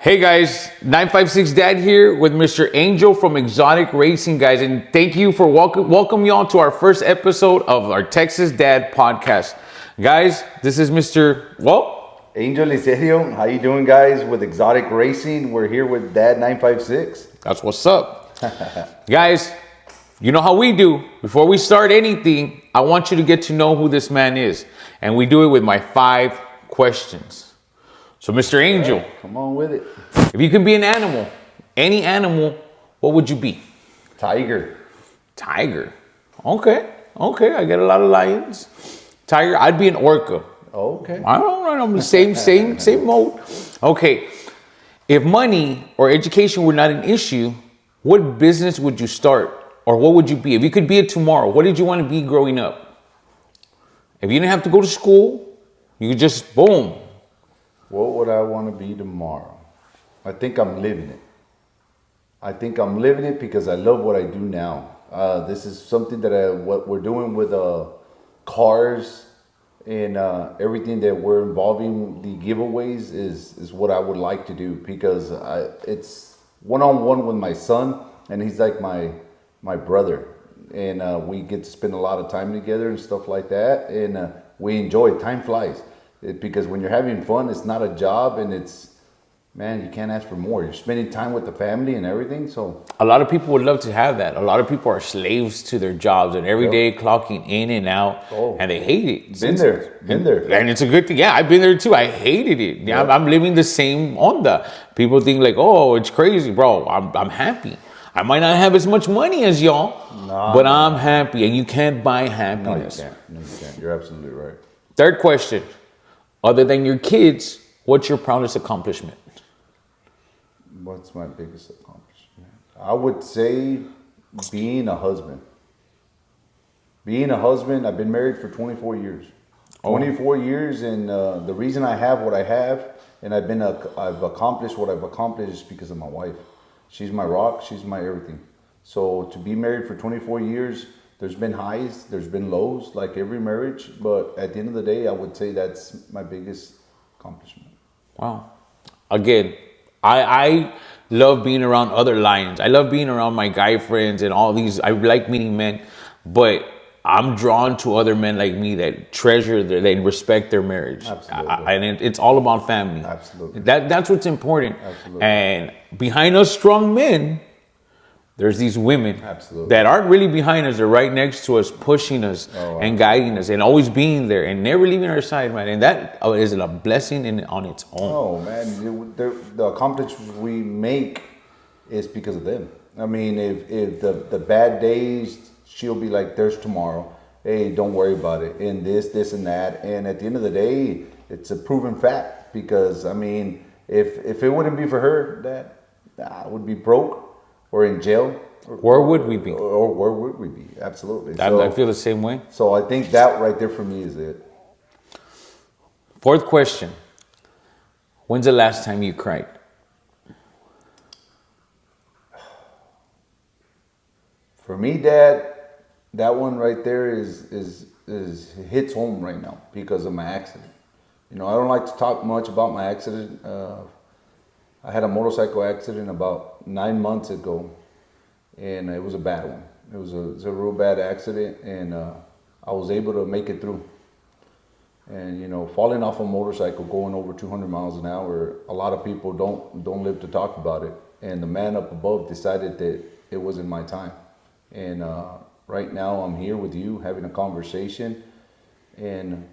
Hey guys, 956 Dad here with Mr. Angel from Exotic Racing, guys, and thank you for welcome y'all to our first episode of our Texas Dad podcast. Guys, this is Mr. Angel Licerio. How you doing, guys? With Exotic Racing, we're here with Dad 956. That's what's up. Guys, you know how we do. Before we start anything, I want you to get to know who this man is, and we do it with my 5 questions. So, Mr. Angel, Right, come on with it. if you could be an animal, any animal, what would you be? Tiger. Tiger. Okay. I get a lot of lions. Tiger. I'd be an orca. Okay. I don't know. I'm the same mode. Okay. If money or education were not an issue, what business would you start, or what would you be? If you could be it tomorrow, what did you want to be growing up? If you didn't have to go to school, you could just boom. What would I want to be tomorrow? I think I'm living it. I think I'm living it because I love what I do now. This is something that what we're doing with cars and everything that we're involving the giveaways is what I would like to do because it's one-on-one with my son, and he's like my brother, and we get to spend a lot of time together and stuff like that, and we enjoy it. Time flies. Because when you're having fun, it's not a job, and you can't ask for more. You're spending time with the family and everything. So a lot of people would love to have that. A lot of people are slaves to their jobs and every day clocking in and out, and they hate it. Been there. And it's a good thing. Yeah, I've been there too. I hated it. Yeah, I'm living the same onda. People think like, oh, it's crazy, bro. I'm happy. I might not have as much money as y'all, but I'm happy, and you can't buy happiness. No, you can't. You're absolutely right. Third question. Other than your kids, what's your proudest accomplishment? What's my biggest accomplishment? I would say being a husband. Being a husband, I've been married for 24 years. 24 years, and the reason I have what I have, and I've accomplished what I've accomplished is because of my wife. She's my rock, she's my everything. So to be married for 24 years, there's been highs, there's been lows, like every marriage. But at the end of the day, I would say that's my biggest accomplishment. Wow. Again, I love being around other lions. I love being around my guy friends and all these. I like meeting men, but I'm drawn to other men like me that treasure, they respect their marriage. Absolutely. And it's all about family. Absolutely. That's what's important. Absolutely. And behind us strong men, there's these women that aren't really behind us. They're right next to us, pushing us and guiding us and always being there and never leaving our side, man. And that is a blessing on its own. Oh, man. The accomplishments we make is because of them. I mean, if the bad days, she'll be like, there's tomorrow. Hey, don't worry about it. And this, and that. And at the end of the day, it's a proven fact. Because, I mean, if it wouldn't be for her, that I would be broke. Or in jail. Where would we be? Or where would we be? Absolutely. I feel the same way. So I think that right there for me is it. 4th question. When's the last time you cried? For me, Dad, that one right there is hits home right now because of my accident. You know, I don't like to talk much about my accident. I had a motorcycle accident about 9 months ago, and it was a bad one. It was a real bad accident, and I was able to make it through. And you know, falling off a motorcycle going over 200 miles an hour, a lot of people don't live to talk about it. And the man up above decided that it wasn't my time. And right now, I'm here with you having a conversation. And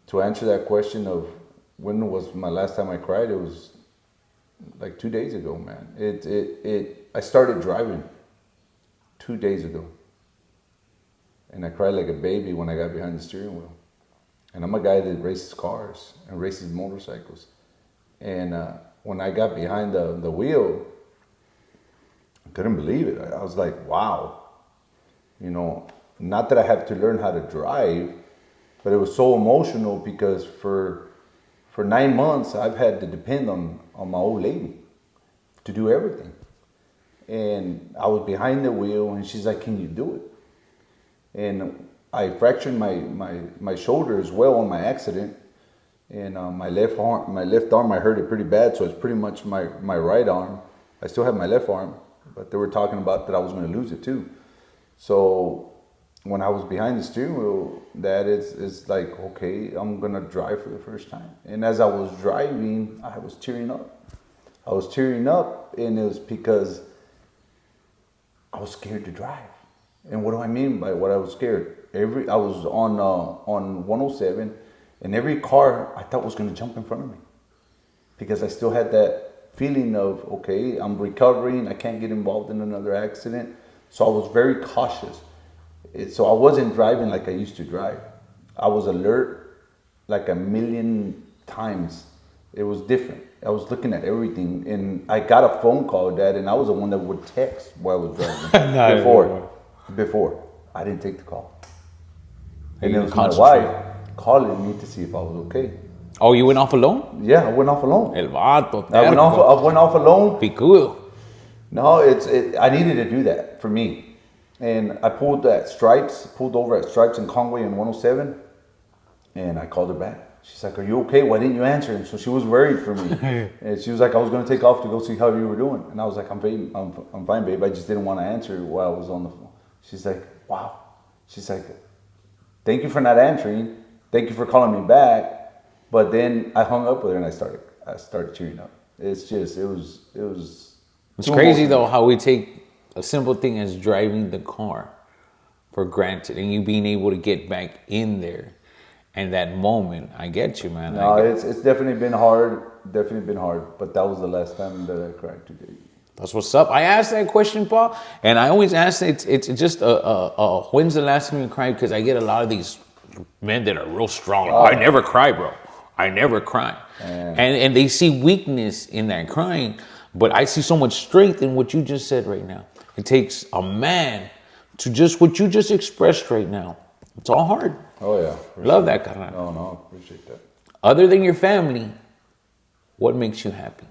to answer that question of when was my last time I cried, it was like 2 days ago, man. I started driving 2 days ago. And I cried like a baby when I got behind the steering wheel. And I'm a guy that races cars and races motorcycles. And when I got behind the wheel, I couldn't believe it. I was like, wow. You know, not that I have to learn how to drive, but it was so emotional because for 9 months, I've had to depend on my old lady to do everything. And I was behind the wheel, and she's like, can you do it? And I fractured my shoulder as well on my accident. and my left arm, I hurt it pretty bad. So it's pretty much my right arm. I still have my left arm, but they were talking about that I was going to lose it too. So when I was behind the steering wheel, that is like, okay, I'm gonna drive for the first time. And as I was driving, I was tearing up. And it was because I was scared to drive. And what do I mean by what I was scared? I was on 107, and every car I thought was gonna jump in front of me, because I still had that feeling of, okay, I'm recovering, I can't get involved in another accident. So I was very cautious. So I wasn't driving like I used to drive. I was alert like a million times. It was different. I was looking at everything, and I got a phone call, Dad, and I was the one that would text while I was driving. Before, I didn't take the call. And it was my wife calling me to see if I was okay. Oh, you went off alone? Yeah, I went off alone. El vato. I went off alone. Picudo. No, I needed to do that for me. And I pulled over at Stripes in Conway in 107, and I called her back. She's like, "Are you okay? Why didn't you answer?" And so she was worried for me. And she was like, "I was going to take off to go see how you were doing." And I was like, I'm fine, babe. I just didn't want to answer while I was on the phone. She's like, "Wow." She's like, "Thank you for not answering. Thank you for calling me back." But then I hung up with her, and I started cheering up. It's just, it was. It's crazy though how we take a simple thing as driving the car for granted, and you being able to get back in there. And that moment, I get you, man. No, it's definitely been hard. But that was the last time that I cried today. That's what's up. I asked that question, Paul, and I always ask it's just when's the last time you cried? Because I get a lot of these men that are real strong. I never cry, bro. I never cry. And they see weakness in that crying, but I see so much strength in what you just said right now. It takes a man to just what you just expressed right now. It's all hard. Oh yeah. Love that, carnal. No, appreciate that. Other than your family, what makes you happy?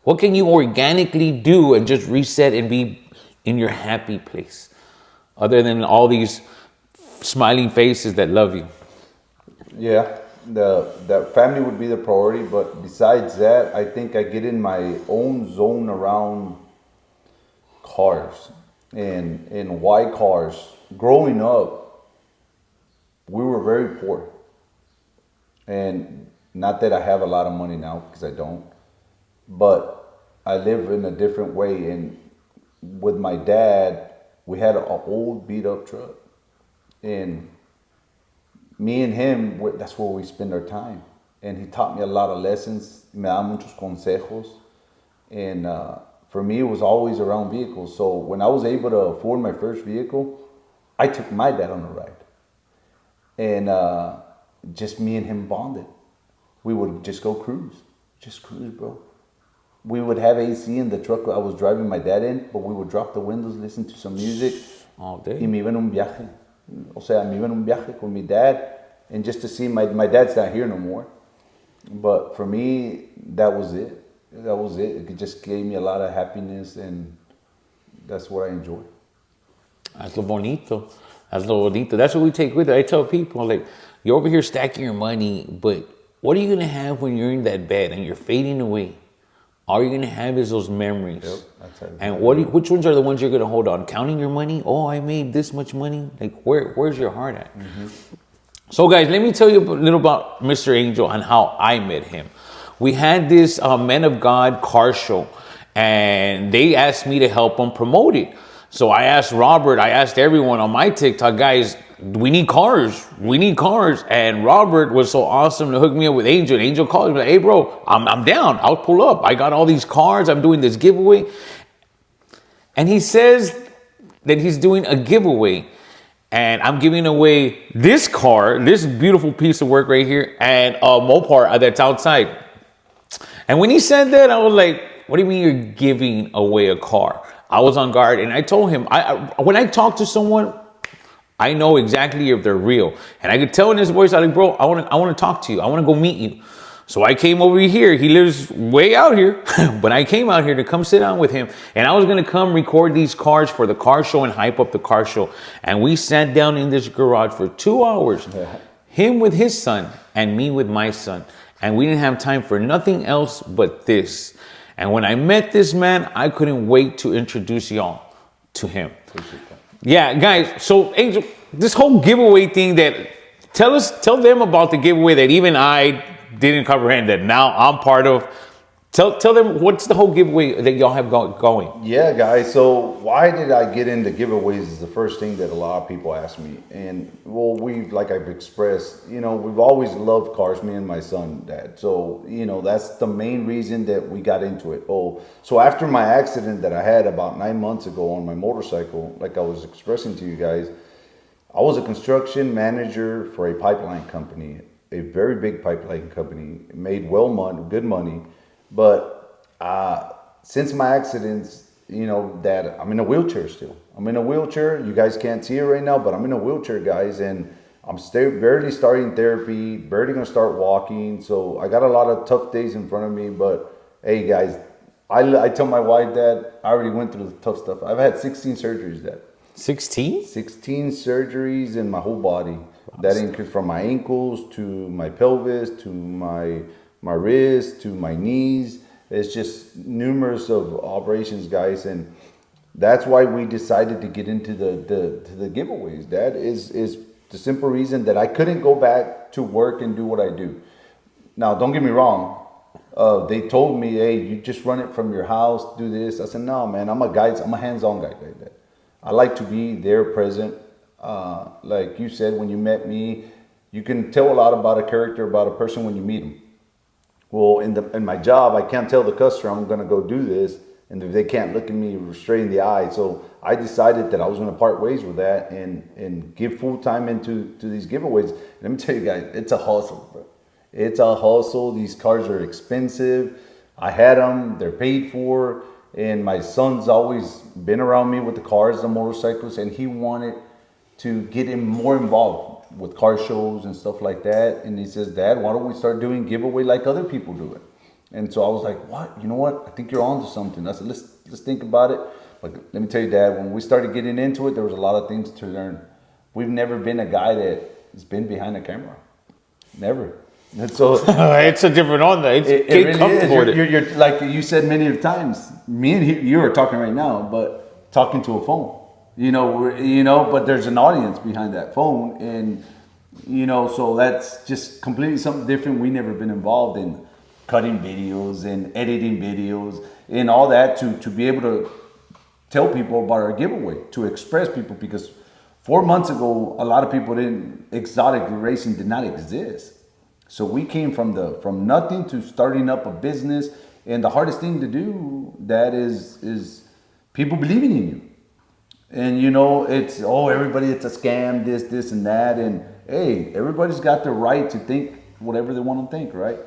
What can you organically do and just reset and be in your happy place? Other than all these smiling faces that love you. Yeah, the family would be the priority, but besides that, I think I get in my own zone around cars and why cars. Growing up, we were very poor, and not that I have a lot of money now, because I don't, but I live in a different way. And with my dad, we had an old beat up truck, and me and him, that's where we spend our time. And he taught me a lot of lessons, me da muchos consejos, and for me it was always around vehicles. So when I was able to afford my first vehicle, I took my dad on a ride. And just me and him bonded. We would just go cruise. Just cruise, bro. We would have AC in the truck I was driving my dad in, but we would drop the windows, listen to some music. All day. Y me iba en un viaje. O sea, me iba en un viaje con mi dad. And just to see, my dad's not here no more. But for me, that was it. It just gave me a lot of happiness, and that's what I enjoy. That's lo bonito. That's what we take with it. I tell people, like, you're over here stacking your money, but what are you going to have when you're in that bed and you're fading away? All you're going to have is those memories. Yep, that's it. And which ones are the ones you're going to hold on? Counting your money? Oh, I made this much money. Like, where's your heart at? Mm-hmm. So, guys, let me tell you a little about Mr. Angel and how I met him. We had this Men of God car show, and they asked me to help them promote it. So I asked Robert, I asked everyone on my TikTok, guys, we need cars. And Robert was so awesome to hook me up with Angel. And Angel called me like, "Hey, bro, I'm down. I'll pull up. I got all these cars. I'm doing this giveaway." And he says that he's doing a giveaway. And I'm giving away this car, this beautiful piece of work right here, and a Mopar that's outside. And when he said that, I was like, "What do you mean you're giving away a car?" I was on guard, and I told him, when I talk to someone, I know exactly if they're real. And I could tell in his voice, I was like, "Bro, I want to talk to you. I want to go meet you." So I came over here. He lives way out here, but I came out here to come sit down with him. And I was going to come record these cars for the car show and hype up the car show. And we sat down in this garage for 2 hours. Yeah. him with his son and me with my son. And we didn't have time for nothing else but this. And when I met this man, I couldn't wait to introduce y'all to him. Yeah, guys. So Angel, this whole giveaway thing tell them about the giveaway that even I didn't comprehend that now I'm part of. Tell them what's the whole giveaway that y'all have going. Yeah, guys. So why did I get into giveaways is the first thing that a lot of people ask me. And well, like I've expressed, we've always loved cars, me and my son, Dad. So, that's the main reason that we got into it. Oh, so after my accident that I had about 9 months ago on my motorcycle, like I was expressing to you guys, I was a construction manager for a pipeline company, a very big pipeline company, made good money. But since my accidents, Dad, I'm in a wheelchair still. I'm in a wheelchair. You guys can't see it right now, but I'm in a wheelchair, guys. And I'm barely starting therapy, barely going to start walking. So I got a lot of tough days in front of me. But hey, guys, I tell my wife, Dad, I already went through the tough stuff. I've had 16 surgeries, Dad. 16? 16 surgeries in my whole body. That includes from my ankles to my pelvis to my wrist to my knees. It's just numerous of operations, guys, and that's why we decided to get into the giveaways. That is the simple reason that I couldn't go back to work and do what I do. Now, don't get me wrong. They told me, hey, you just run it from your house, do this. I said, no, man, I'm a hands-on guy like that. I like to be there present. Like you said, when you met me, you can tell a lot about a character, about a person when you meet them. Well, in my job, I can't tell the customer I'm going to go do this, and they can't look at me straight in the eye. So I decided that I was going to part ways with that and give full time into these giveaways. Let me tell you guys, it's a hustle, bro. It's a hustle. These cars are expensive. I had them; they're paid for, and my son's always been around me with the cars, the motorcycles, and he wanted to get him more involved with car shows and stuff like that. And he says, Dad, why don't we start doing giveaway like other people do it? And so I was like, what? You know what? I think you're onto something. I said, let's think about it. But let me tell you, Dad, when we started getting into it, there was a lot of things to learn. We've never been a guy that's been behind a camera. Never. And so it's a different onda. It really comfortable is. You're like you said many times, me and you are talking right now, but talking to a phone. But there's an audience behind that phone, and so that's just completely something different. We never been involved in cutting videos and editing videos and all that to be able to tell people about our giveaway, to express people, because 4 months ago, a lot of people exotic racing did not exist. So we came from nothing to starting up a business, and the hardest thing to do, that is people believing in you. And it's everybody, it's a scam, this and that. And hey, everybody's got the right to think whatever they want to think, right?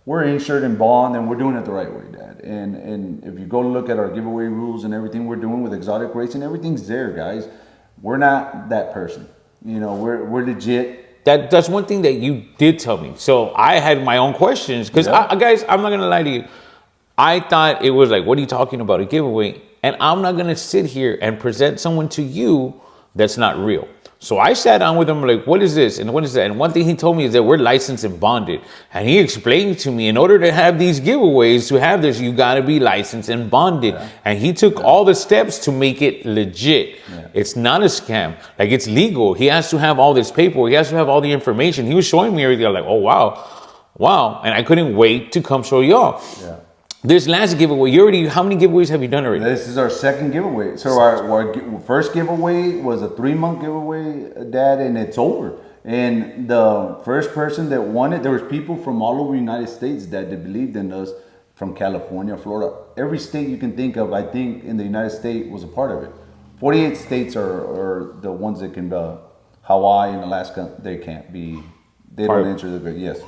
We're insured and bond, and we're doing it the right way, Dad. And if you go look at our giveaway rules and everything we're doing with exotic racing, everything's there, guys. We're not that person. We're legit. That's one thing that you did tell me. So I had my own questions because, guys, I'm not gonna lie to you. I thought it was like, what are you talking about, a giveaway? And I'm not going to sit here and present someone to you that's not real. So I sat down with him like, what is this? And what is that? And one thing he told me is that we're licensed and bonded. And he explained to me, in order to have these giveaways, to have this, you got to be licensed and bonded. Yeah. And he took all the steps to make it legit. Yeah. It's not a scam. Like, it's legal. He has to have all this paperwork. He has to have all the information. He was showing me everything. I'm like, oh, wow. And I couldn't wait to come show y'all. Yeah. This last giveaway, how many giveaways have you done already? This is our second giveaway. So our first giveaway was a 3-month giveaway, Dad, and it's over. And the first person that won it, there was people from all over the United States that believed in us, from California, Florida. Every state you can think of, I think, in the United States was a part of it. 48 states are the ones that can, Hawaii and Alaska, they can't be, they don't enter the good, yes.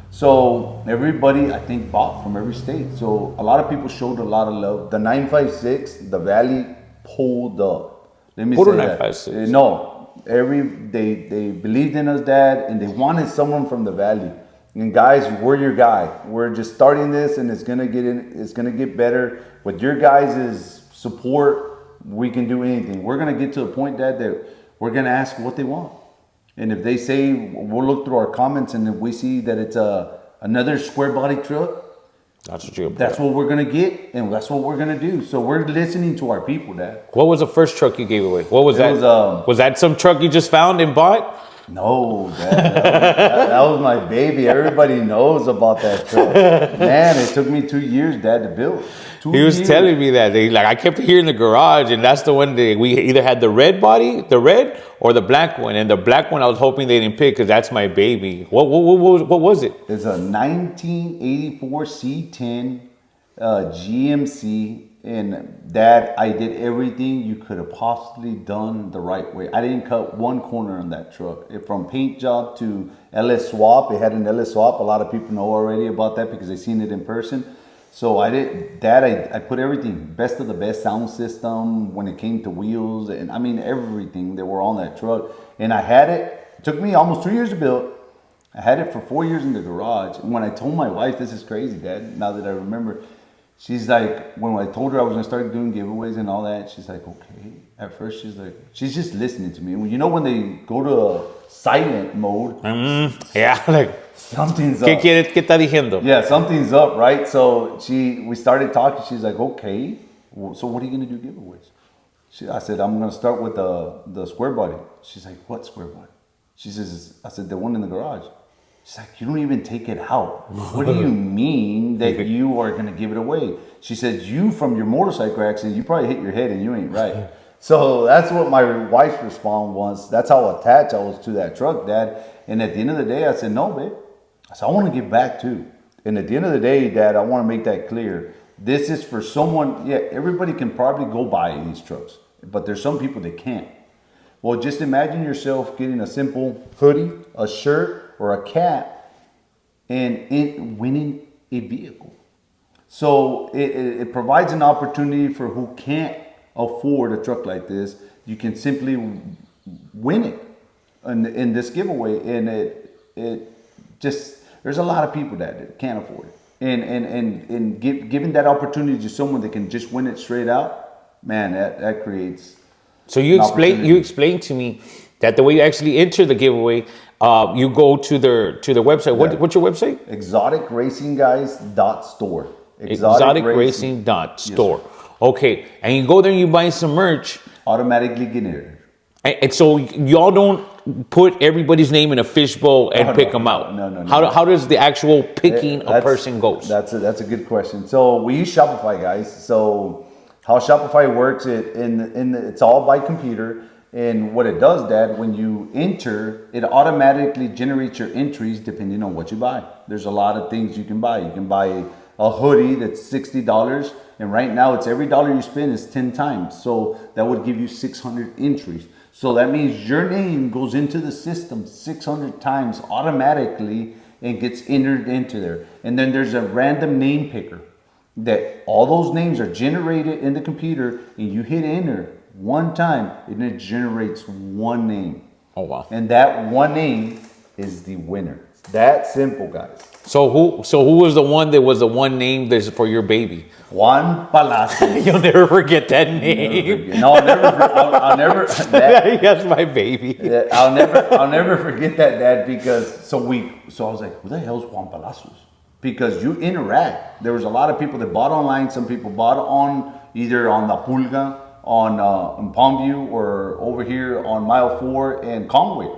So everybody, I think, bought from every state. So a lot of people showed a lot of love. The 956, the Valley pulled up. Let me say that. 956. No, they believed in us, Dad, and they wanted someone from the Valley. And guys, we're your guy. We're just starting this, and it's gonna get better. With your guys' support, we can do anything. We're gonna get to a point, Dad, that we're gonna ask what they want. And if they say, we'll look through our comments, and if we see that it's another square body truck, That's what you. that's what we're gonna get, and that's what we're gonna do. So we're listening to our people, Dad. What was the first truck you gave away? What was that? Was, was that some truck you just found and bought? No, Dad, that was my baby. Everybody knows about that truck. Man, it took me 2 years, Dad, to build. He was telling me that I kept hearing the garage, and that's the one that we either had the red body, the red, or the black one. And the black one, I was hoping they didn't pick because that's my baby. What was it? It's a 1984 C10 GMC. And Dad, I did everything you could have possibly done the right way. I didn't cut one corner on that truck. From paint job to LS swap, it had an LS swap. A lot of people know already about that because they've seen it in person. So I put everything, best of the best sound system when it came to wheels, and I mean everything that were on that truck. And I had it took me almost 2 years to build. I had it for 4 years in the garage. And when I told my wife, this is crazy, Dad, now that I remember, she's like, when I told her I was gonna start doing giveaways and all that, she's like, okay. At first, she's just listening to me. You know when they go to a silent mode? Yeah, like something's ¿Qué up. qué está diciendo? Yeah, something's up, right? So we started talking. She's like, okay, well, so what are you gonna do giveaways? I said, I'm gonna start with the square body. She's like, what square body? She says, I said, the one in the garage. She's like, you don't even take it out. What do you mean that you are gonna give it away? She says, you from your motorcycle accident, you probably hit your head and you ain't right. So that's what my wife's response was. That's how attached I was to that truck, Dad. And at the end of the day, I said, no, babe. I said, I want to give back too. And at the end of the day, Dad, I want to make that clear. This is for someone, yeah, everybody can probably go buy these trucks, but there's some people that can't. Well, just imagine yourself getting a simple hoodie, a shirt, or a cap, and winning a vehicle. So it provides an opportunity for who can't afford a truck like this. You can simply win it in this giveaway, and it just, there's a lot of people that can't afford it, and giving that opportunity to someone that can just win it straight out, man, that creates. So you explained to me that the way you actually enter the giveaway, you go to their website. What's your website? ExoticRacingGuys.store. ExoticRacing.store. Yes, okay, and you go there and you buy some merch. Automatically generated. And so y'all don't put everybody's name in a fishbowl and pick them out. No. How does the actual picking a person goes? That's a good question. So we use Shopify, guys. So how Shopify works, it's all by computer. And what it does, Dad, when you enter, it automatically generates your entries depending on what you buy. There's a lot of things you can buy. You can buy a hoodie that's $60. And right now, it's every dollar you spend is 10 times. So that would give you 600 entries. So that means your name goes into the system 600 times automatically and gets entered into there. And then there's a random name picker that all those names are generated in the computer, and you hit enter one time and it generates one name. Oh, wow. And that one name is the winner. That simple, guys. So who was the one that was the one name that's for your baby? Juan Palacios. You'll never forget that name. No, I'll never. That's my baby. I'll never forget that, Dad, because so I was like, who the hell's Juan Palacios? Because you interact. There was a lot of people that bought online. Some people bought on either on La Pulga, on Palmview, or over here on Mile 4 and Conway.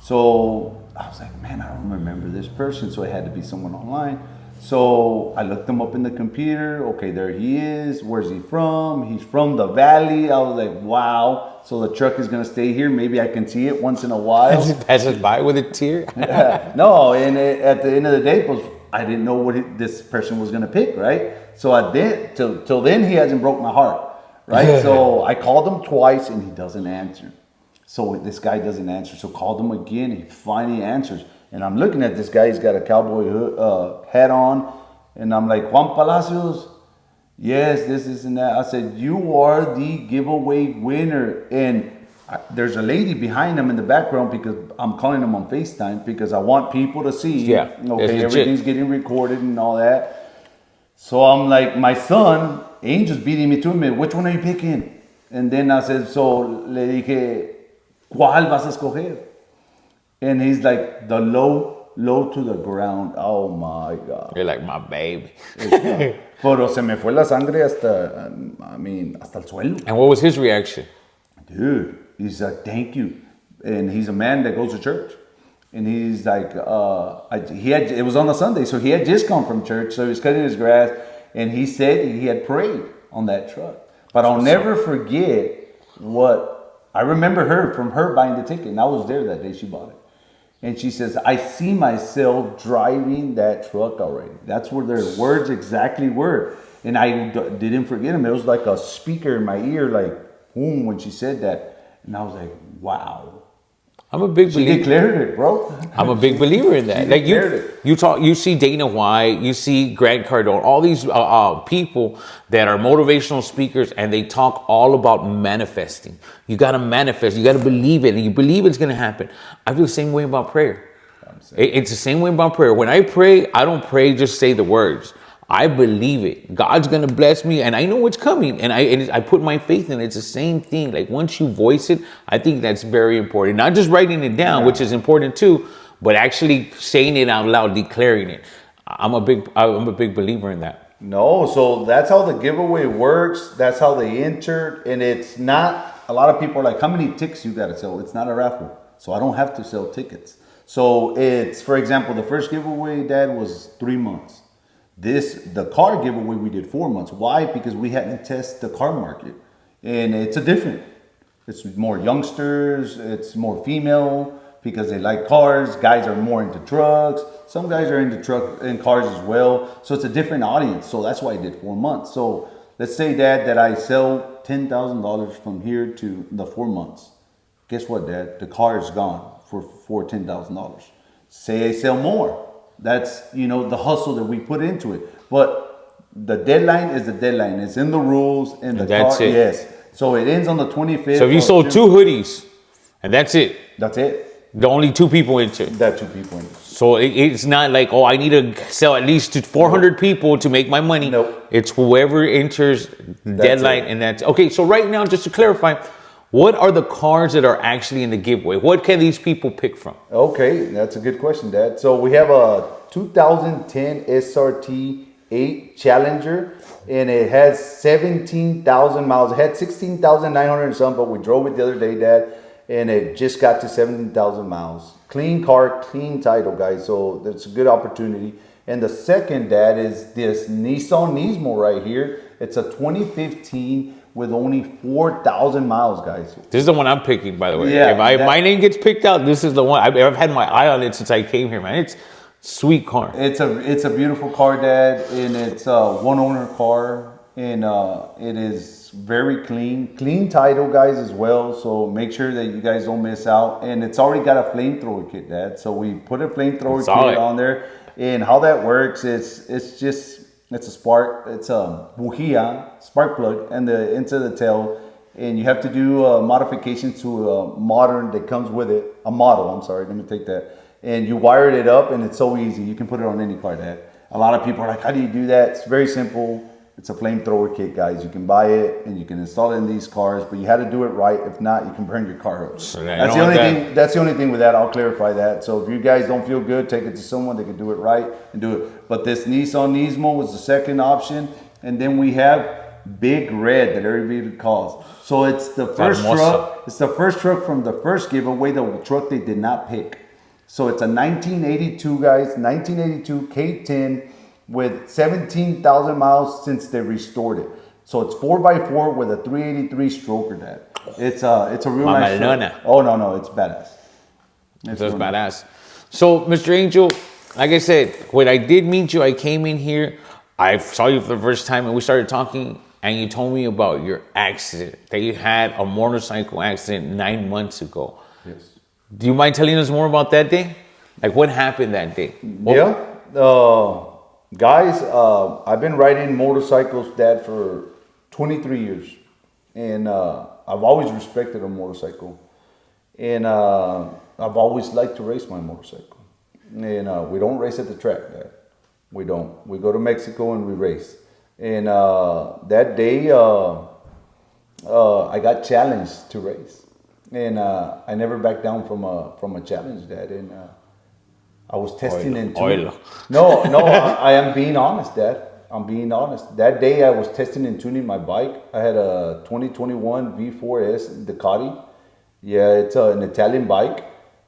So I was like, man, I don't remember this person, so it had to be someone online. So I looked him up in the computer. Okay, there he is. Where's he from? He's from the Valley. I was like, wow. So the truck is gonna stay here. Maybe I can see it once in a while. Passes by with a tear. No, and at the end of the day, I didn't know what this person was gonna pick, right? So I did. Till then, he hasn't broke my heart, right? So I called him twice, and he doesn't answer. So this guy doesn't answer. So called him again. He finally answers. And I'm looking at this guy. He's got a cowboy hat on. And I'm like, Juan Palacios? Yes, this and that. I said, you are the giveaway winner. And there's a lady behind him in the background because I'm calling him on FaceTime because I want people to see. Yeah, okay, everything's getting recorded and all that. So I'm like, my son, Angel's beating me to him. Which one are you picking? And then I said, so le dije, ¿cuál vas a escoger? And he's like the low to the ground. Oh my God. You're like my baby. Pero se me fue la sangre hasta, hasta el suelo. And what was his reaction? Dude, he's like, thank you. And he's a man that goes to church. And he's like, it was on a Sunday, so he had just come from church, so he was cutting his grass, and he said he had prayed on that truck. But I'll never forget I remember from her buying the ticket, and I was there that day she bought it. And she says, I see myself driving that truck already. That's where their words exactly were. And I didn't forget them. It was like a speaker in my ear, like, boom, when she said that. And I was like, wow. I'm a big She believer. declared it, bro. I'm a big believer in that. She Like declared you see Dana White, you see Grant Cardone, all these people that are motivational speakers, and they talk all about manifesting. You got to manifest. You got to believe it, and you believe it's going to happen. I feel the same way about prayer. It's the same way about prayer. When I pray, I don't pray just say the words. I believe it. God's gonna bless me, and I know what's coming, and I put my faith in it. It's the same thing. Like once you voice it, I think that's very important. Not just writing it down, which is important too, but actually saying it out loud, declaring it. I'm a big believer in that. No, so that's how the giveaway works. That's how they enter. And it's not, a lot of people are like, how many tickets you got to sell? It's not a raffle. So I don't have to sell tickets. So it's, for example, the first giveaway, Dad, was 3 months. The car giveaway, we did 4 months. Why? Because we had to test the car market. And it's it's more youngsters, it's more female because they like cars. Guys are more into trucks. Some guys are into cars as well. So it's a different audience. So that's why I did 4 months. So let's say, Dad, that I sell $10,000 from here to the 4 months. Guess what, Dad? The car is gone for $10,000. Say I sell more. That's, the hustle that we put into it. But the deadline is the deadline. It's in the rules. And that's it. Yes. So it ends on the 25th. So if you sold 2 hoodies, and that's it. That's it. The only 2 people enter. That 2 people enter. So it's not like, I need to sell at least to 400 people to make my money. Nope. It's whoever enters the deadline, and that's okay. So right now, just to clarify, what are the cars that are actually in the giveaway? What can these people pick from? Okay, that's a good question, Dad. So we have a 2010 SRT 8 Challenger, and it has 17,000 miles. It had 16,900 and some, but we drove it the other day, Dad, and it just got to 17,000 miles. Clean car, clean title, guys. So that's a good opportunity. And the second, Dad, is this Nissan Nismo right here. It's a 2015 with only 4,000 miles, guys. This is the one I'm picking, by the way. Yeah, If my name gets picked out, this is the one. I've had my eye on it since I came here, man. It's a sweet car. It's a beautiful car, Dad, and it's a one-owner car, and it is very clean title, guys, as well. So make sure that you guys don't miss out. And it's already got a flamethrower kit, Dad. So we put a flamethrower kit on there, and how that works, it's a spark. It's a bujia spark plug and into the tail, and you have to do a modification to a modern that comes with it. A model, I'm sorry, let me take that. And you wire it up, and it's so easy. You can put it on any car, Dad. A lot of people are like, how do you do that? It's very simple. It's a flamethrower kit, guys. You can buy it and you can install it in these cars, but you had to do it right. If not, you can burn your car up. So that's the only thing. That's the only thing with that. I'll clarify that. So if you guys don't feel good, take it to someone that can do it right and do it. But this Nissan Nismo was the second option, and then we have Big Red that everybody calls. So it's the first truck. It's the first truck from the first giveaway. The truck they did not pick. So it's a 1982, guys. 1982 K10 with 17,000 miles since they restored it. So it's 4x4 with a 383 stroker, Dad. It's a real nice truck. Oh, no, it's badass. It's badass. So, Mr. Angel, like I said, when I did meet you, I came in here, I saw you for the first time, and we started talking, and you told me about your accident, that you had a motorcycle accident 9 months ago. Yes. Do you mind telling us more about that day? Like, what happened that day? Guys, I've been riding motorcycles, Dad, for 23 years. And I've always respected a motorcycle. And I've always liked to race my motorcycle. And we don't race at the track, Dad. We don't. We go to Mexico and we race. And that day, I got challenged to race. and I never backed down from a challenge, Dad. And I was testing in tuning. Oilo. No, I am being honest, Dad. I'm being honest. That day I was testing and tuning my bike. I had a 2021 V4S Ducati. Yeah, it's an Italian bike,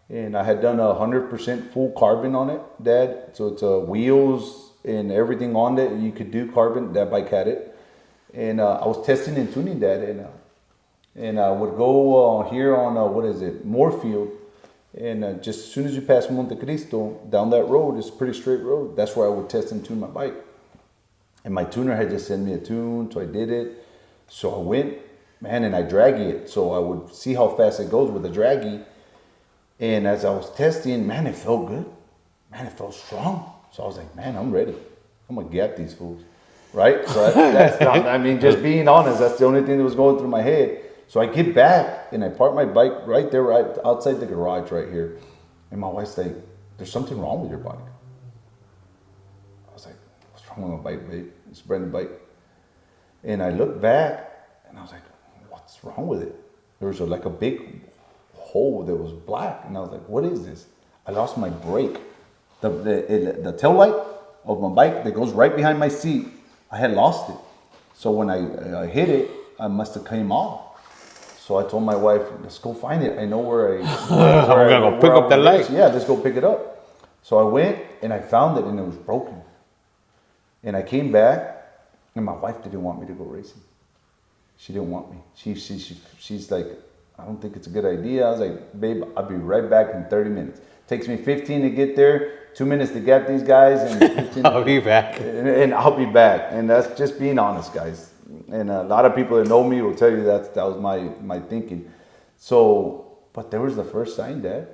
and I had done 100% full carbon on it, Dad. So it's wheels and everything on it. You could do carbon. That bike had it, and I was testing and tuning that, and I would go here on what is it, Moorfield, and just as soon as you pass Monte Cristo down that road, it's a pretty straight road. That's where I would test and tune my bike. And my tuner had just sent me a tune, so I did it. So I went, man, and I draggy it. So I would see how fast it goes with the draggy. And as I was testing, man, it felt good. Man, it felt strong. So I was like, man, I'm ready. I'm going to get these fools. Right? So that's not, I mean, just being honest, that's the only thing that was going through my head. So I get back and I park my bike right there, right outside the garage right here. And my wife's like, there's something wrong with your bike. I was like, what's wrong with my bike, babe? It's a brand new bike. And I looked back and I was like, what's wrong with it? There was like a big hole that was black. And I was like, what is this? I lost my brake. The tail light of my bike that goes right behind my seat, I had lost it. So when I hit it, I must have came off. So I told my wife, let's go find it. I know where We're gonna go pick up that light. Yeah, let's go pick it up. So I went and I found it and it was broken. And I came back and my wife didn't want me to go racing. She didn't want me. She's like, I don't think it's a good idea. I was like, babe, I'll be right back in 30 minutes. Takes me 15 to get there, 2 minutes to get these guys, and 15 I'll be back. And I'll be back. And that's just being honest, guys. And a lot of people that know me will tell you that was my thinking. So, but there was the first sign, Dad,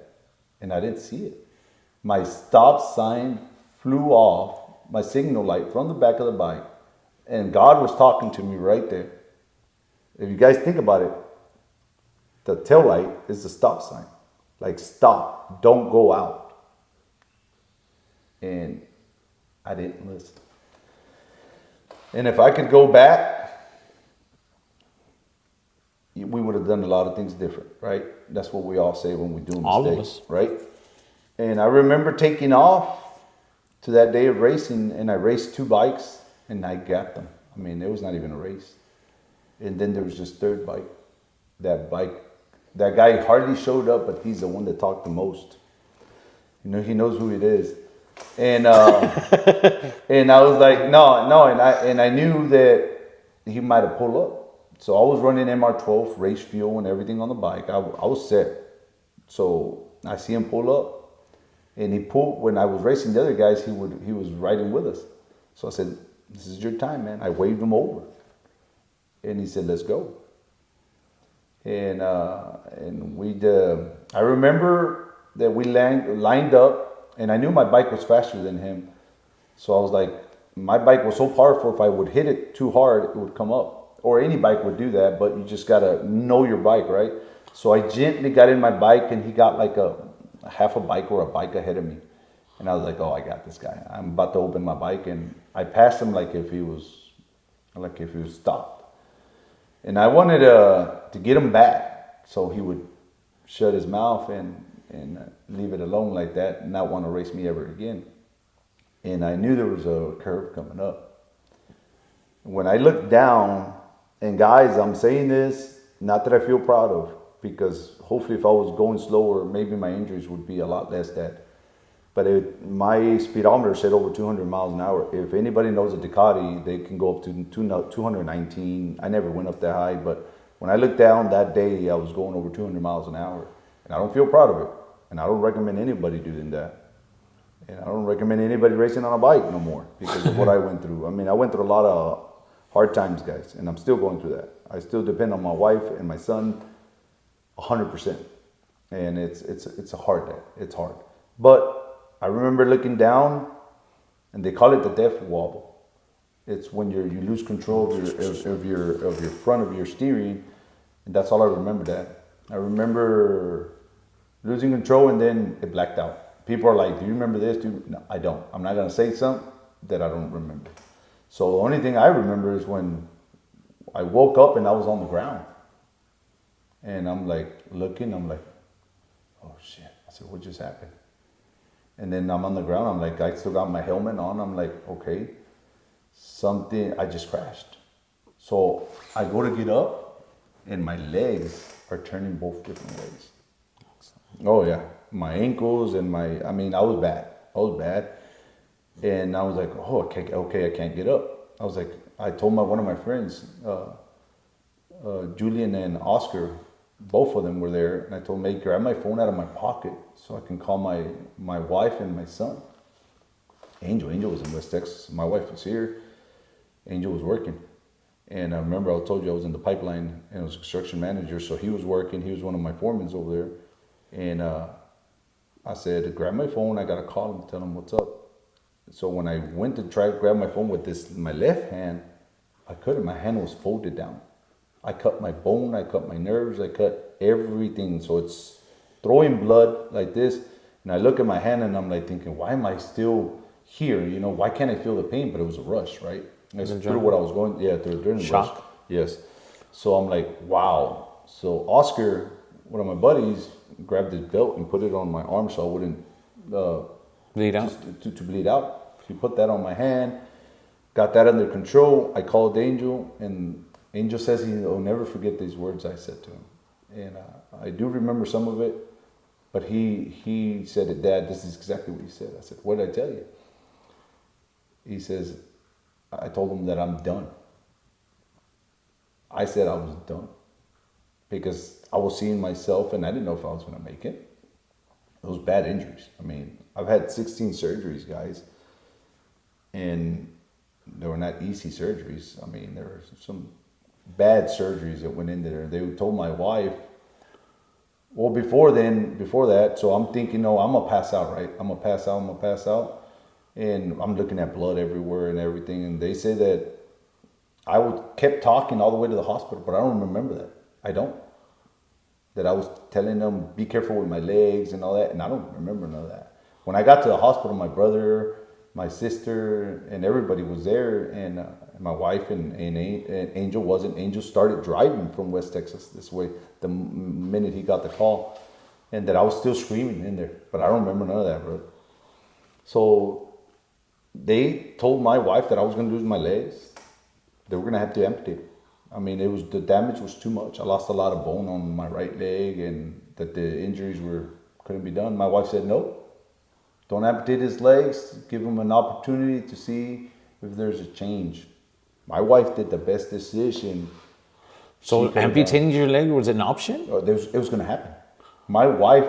and I didn't see it. My stop sign flew off, my signal light from the back of the bike, and God was talking to me right there. If you guys think about it, the tail light is the stop sign. Like, stop, don't go out. And I didn't listen. And if I could go back, we would have done a lot of things different, right? That's what we all say when we do mistakes, All of us. right? And I remember taking off to that day of racing, and I raced 2 bikes, and I got them. I mean, it was not even a race. And then there was this third bike. That guy hardly showed up, but he's the one that talked the most. You know, he knows who it is. And and I was like, no, and I knew that he might have pulled up. So I was running MR12, race fuel and everything on the bike. I was set. So I see him pull up, and he pulled. When I was racing the other guys, he was riding with us. So I said, "This is your time, man." I waved him over, and he said, "Let's go." And I remember that we lined up, and I knew my bike was faster than him. So I was like, my bike was so powerful, if I would hit it too hard, it would come up. Or any bike would do that, but you just gotta know your bike, right? So I gently got in my bike, and he got like a half a bike or a bike ahead of me. And I was like, oh, I got this guy. I'm about to open my bike, and I passed him like if he was stopped. And I wanted to get him back so he would shut his mouth and leave it alone like that and not want to race me ever again. And I knew there was a curve coming up. When I looked down, and guys, I'm saying this, not that I feel proud of, because hopefully if I was going slower, maybe my injuries would be a lot less that. But my speedometer said over 200 miles an hour. If anybody knows a Ducati, they can go up to 219. I never went up that high, but when I looked down that day, I was going over 200 miles an hour. And I don't feel proud of it. And I don't recommend anybody doing that. And I don't recommend anybody racing on a bike no more because of what I went through. I mean, I went through a lot of hard times, guys, and I'm still going through that. I still depend on my wife and my son 100%. And it's a hard day. It's hard. But I remember looking down, and they call it the death wobble. It's when you lose control of your front of your steering, and that's all I remember. That I remember losing control, and then it blacked out. People are like, "Do you remember this?" No, I don't. I'm not gonna say something that I don't remember. So the only thing I remember is when I woke up and I was on the ground, And I'm like looking, I'm like, oh shit. I said, what just happened? And then I'm on the ground, I'm like, I still got my helmet on. I'm like, okay, I just crashed. So I go to get up and my legs are turning both different ways. Oh yeah, my ankles and I was bad. I was bad. And I was like, oh, okay, I can't get up. I was like, I told one of my friends, Julian and Oscar, both of them were there, and I told them, hey, grab my phone out of my pocket so I can call my wife and my son. Angel was in West Texas. My wife was here. Angel was working. And I remember I told you I was in the pipeline and I was a construction manager, so he was working. He was one of my foremans over there. And I said, grab my phone. I got to call him, tell him what's up. So when I went to try to grab my phone with my left hand, I couldn't. My hand was folded down. I cut my bone, I cut my nerves, I cut everything. So it's throwing blood like this. And I look at my hand and I'm like thinking, why am I still here? You know, why can't I feel the pain? But it was a rush, right? It's through what I was going, through adrenaline Shock. rush. Yes. So I'm like, wow. So Oscar, one of my buddies, grabbed his belt and put it on my arm so I wouldn't Bleed out. to bleed out. He put that on my hand, got that under control. I called Angel, and Angel says he'll never forget these words I said to him. And I do remember some of it, but he said it, Dad, this is exactly what he said. I said, what did I tell you? He says, I told him that I'm done. I said I was done because I was seeing myself and I didn't know if I was going to make it. Those bad injuries. I mean, I've had 16 surgeries, guys, and they were not easy surgeries. I mean, there were some bad surgeries that went in there. They told my wife, well, before that, so I'm thinking, no, I'm going to pass out, right? I'm going to pass out. And I'm looking at blood everywhere and everything. And they say that kept talking all the way to the hospital, but I don't remember that. I don't. That I was telling them, be careful with my legs and all that. And I don't remember none of that. When I got to the hospital, my brother, my sister, and everybody was there. And my wife and Angel wasn't. Angel started driving from West Texas this way the minute he got the call. And that I was still screaming in there. But I don't remember none of that, bro. So they told my wife that I was going to lose my legs. They were going to have to amputate. I mean, the damage was too much. I lost a lot of bone on my right leg, and that the injuries couldn't be done. My wife said, no, don't amputate his legs. Give him an opportunity to see if there's a change. My wife did the best decision. So amputating your leg was an option? It was going to happen. My wife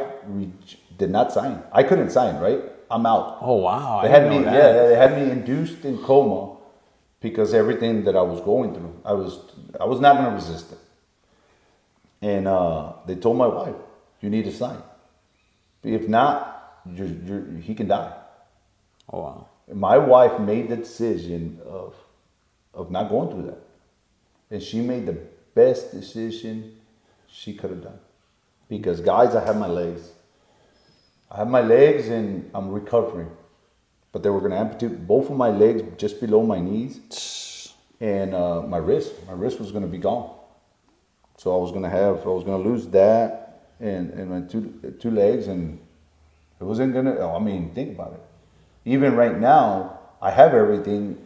did not sign. I couldn't sign, right? I'm out. Oh wow! They had me. Yeah, they had me induced in coma because everything that I was going through, I was not going to resist it. And they told my wife, "You need to sign. If not, he can die." Oh wow! And my wife made the decision of not going through that, and she made the best decision she could have done. Because guys, I have my legs. I have my legs and I'm recovering. But they were going to amputate both of my legs just below my knees. And my wrist was going to be gone. So I was going to lose that and my two legs. And it wasn't going to, think about it. Even right now, I have everything,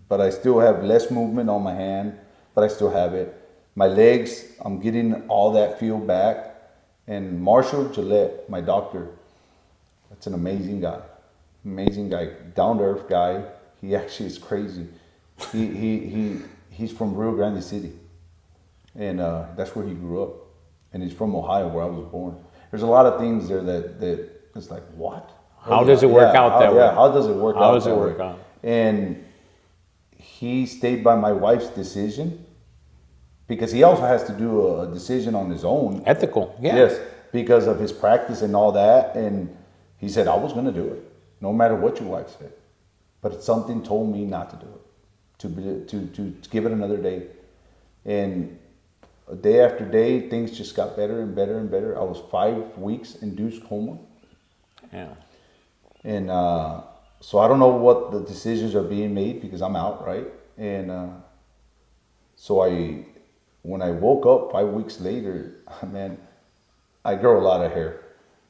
but I still have less movement on my hand, but I still have it. My legs, I'm getting all that feel back. And Marshall Gillette, my doctor, that's an amazing guy, down to earth guy. He actually is crazy. He's from Rio Grande City, and that's where he grew up. And he's from Ohio, where I was born. There's a lot of things there that it's like, what? How does it work out that way? Yeah, how does it work out? How does it work out? And he stayed by my wife's decision because he also has to do a decision on his own. Ethical, yeah. Yes, because of his practice and all that, and. He said, I was going to do it, no matter what your wife said. But something told me not to do it, to give it another day. And day after day, things just got better and better and better. I was 5 weeks induced coma. Yeah. And so I don't know what the decisions are being made because I'm out, right? And so when I woke up 5 weeks later, man, I grow a lot of hair,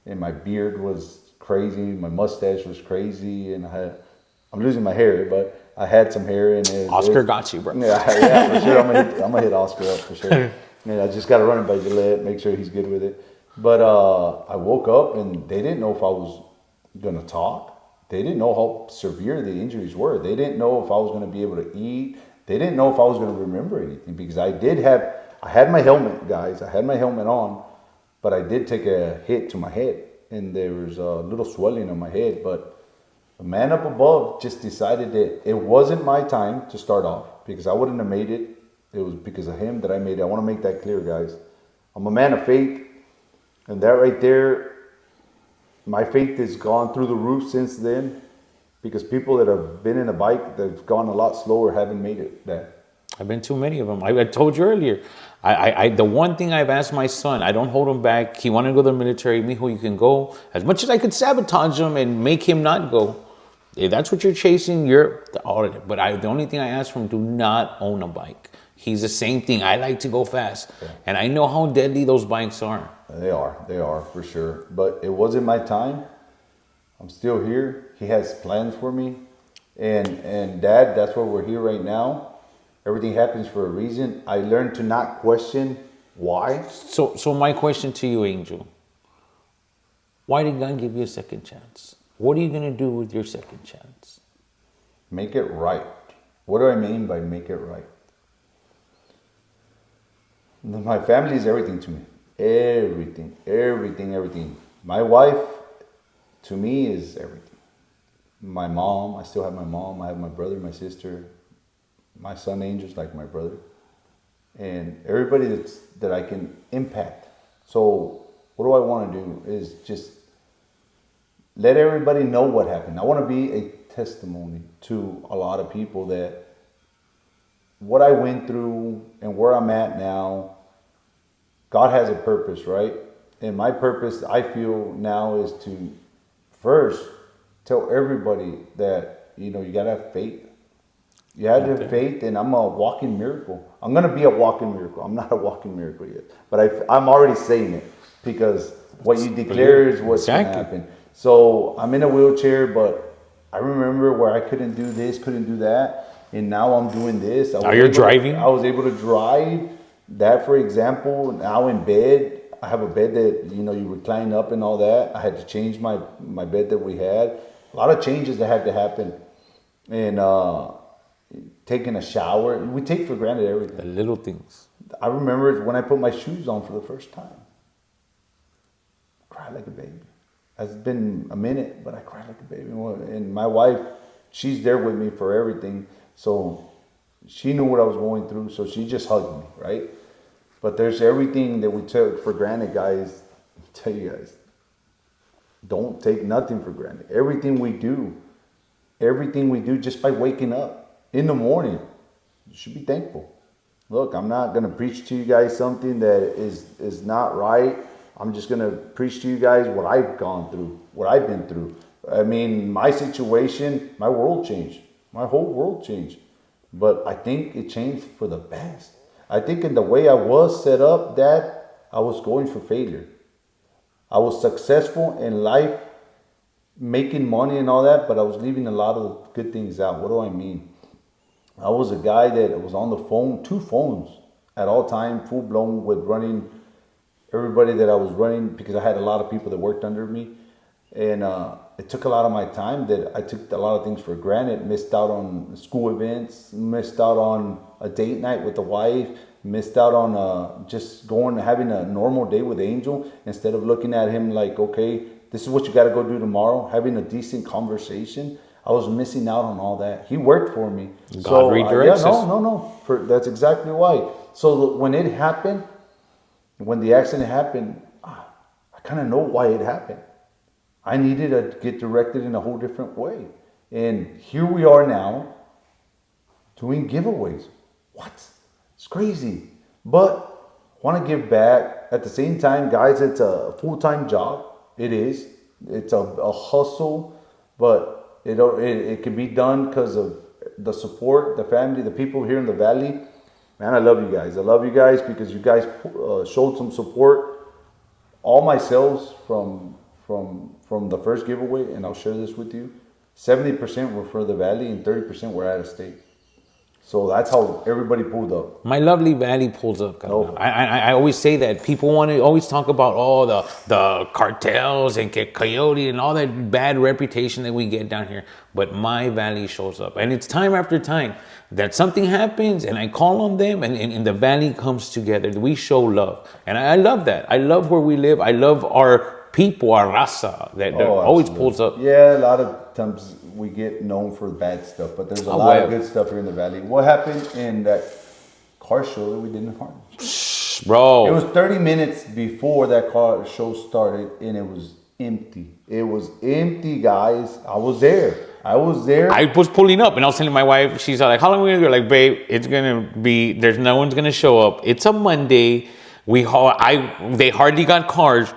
and my beard was crazy, my mustache was crazy, and I'm losing my hair, but I had some hair, and Oscar got you, bro. yeah, for sure. I'm gonna hit Oscar up for sure. Man, I just got to run it by Gillette, make sure he's good with it. But I woke up and they didn't know if I was gonna talk. They didn't know how severe the injuries were. They didn't know if I was gonna be able to eat. They didn't know if I was gonna remember anything because I had my helmet, guys. I had my helmet on, but I did take a hit to my head, and there was a little swelling on my head. But the man up above just decided that it wasn't my time to start off because I wouldn't have made it. It was because of him that I made it. I want to make that clear, guys. I'm a man of faith, and that right there, my faith has gone through the roof since then because people that have been in a bike that have gone a lot slower haven't made it there. I've been too many of them. I told you earlier. The one thing I've asked my son, I don't hold him back. He wanted to go to the military. Mijo, you can go. As much as I could sabotage him and make him not go, if that's what you're chasing, you're all of it. But the only thing I ask from him, do not own a bike. He's the same thing. I like to go fast. Yeah. And I know how deadly those bikes are. They are for sure. But it wasn't my time. I'm still here. He has plans for me. And Dad, that's why we're here right now. Everything happens for a reason. I learned to not question why. So my question to you, Angel. Why did God give you a second chance? What are you going to do with your second chance? Make it right. What do I mean by make it right? My family is everything to me. Everything. My wife, to me, is everything. My mom, I still have my mom. I have my brother, my sister. My son Angel's like my brother. And everybody that I can impact. So what do I want to do is just let everybody know what happened. I want to be a testimony to a lot of people that what I went through and where I'm at now, God has a purpose, right? And my purpose, I feel now, is to first tell everybody that, you got to have faith. You have to have faith, and I'm a walking miracle. I'm going to be a walking miracle. I'm not a walking miracle yet. But I'm already saying it because what you declare is what's going to happen. So I'm in a wheelchair, but I remember where I couldn't do this, couldn't do that. And now I'm doing this. Now you're driving? I was able to drive. That, for example, now in bed, I have a bed that, you recline up and all that. I had to change my bed that we had. A lot of changes that had to happen. And taking a shower. We take for granted everything. The little things. I remember when I put my shoes on for the first time. I cried like a baby. It's been a minute, but I cried like a baby. And my wife, she's there with me for everything. So she knew what I was going through, so she just hugged me, right? But there's everything that we took for granted, guys. I tell you guys, don't take nothing for granted. Everything we do just by waking up in the morning, you should be thankful. Look, I'm not going to preach to you guys something that is not right. I'm just going to preach to you guys what I've gone through, what I've been through. I mean, my situation, my world changed. My whole world changed. But I think it changed for the best. I think in the way I was set up, that I was going for failure. I was successful in life, making money and all that, but I was leaving a lot of good things out. What do I mean? I was a guy that was on the phone, 2 phones at all time, full blown with running everybody that I was running because I had a lot of people that worked under me. And it took a lot of my time that I took a lot of things for granted, missed out on school events, missed out on a date night with the wife, missed out on just going and having a normal day with Angel instead of looking at him like, okay, this is what you got to go do tomorrow, having a decent conversation. I was missing out on all that. He worked for me. God redirects us. No. That's exactly why. So when it happened, when the accident happened, I kind of know why it happened. I needed to get directed in a whole different way. And here we are now doing giveaways. What? It's crazy. But want to give back. At the same time, guys, it's a full-time job. It is. It's a hustle, but it can be done because of the support, the family, the people here in the valley. Man, I love you guys. I love you guys because you guys showed some support. All my sales from the first giveaway, and I'll share this with you. 70% were for the Valley and 30% were out of state. So that's how everybody pulled up. My lovely Valley pulls up. No. I always say that people want to always talk about the cartels and coyote and all that bad reputation that we get down here, but my Valley shows up, and it's time after time that something happens, and I call on them, and the Valley comes together. We show love, and I love that. I love where we live. I love our people, our raza that always pulls up. Yeah, a lot of times we get known for bad stuff, but there's a lot of good stuff here in the Valley. What happened in that car show that we did in Harlem? Bro, It was 30 minutes before that car show started, and it was empty. It was empty, guys. I was there. I was pulling up, and I was telling my wife, she's like, how long are we gonna go? Like, babe, it's gonna be, there's no one's gonna show up. It's a Monday. They hardly got cars.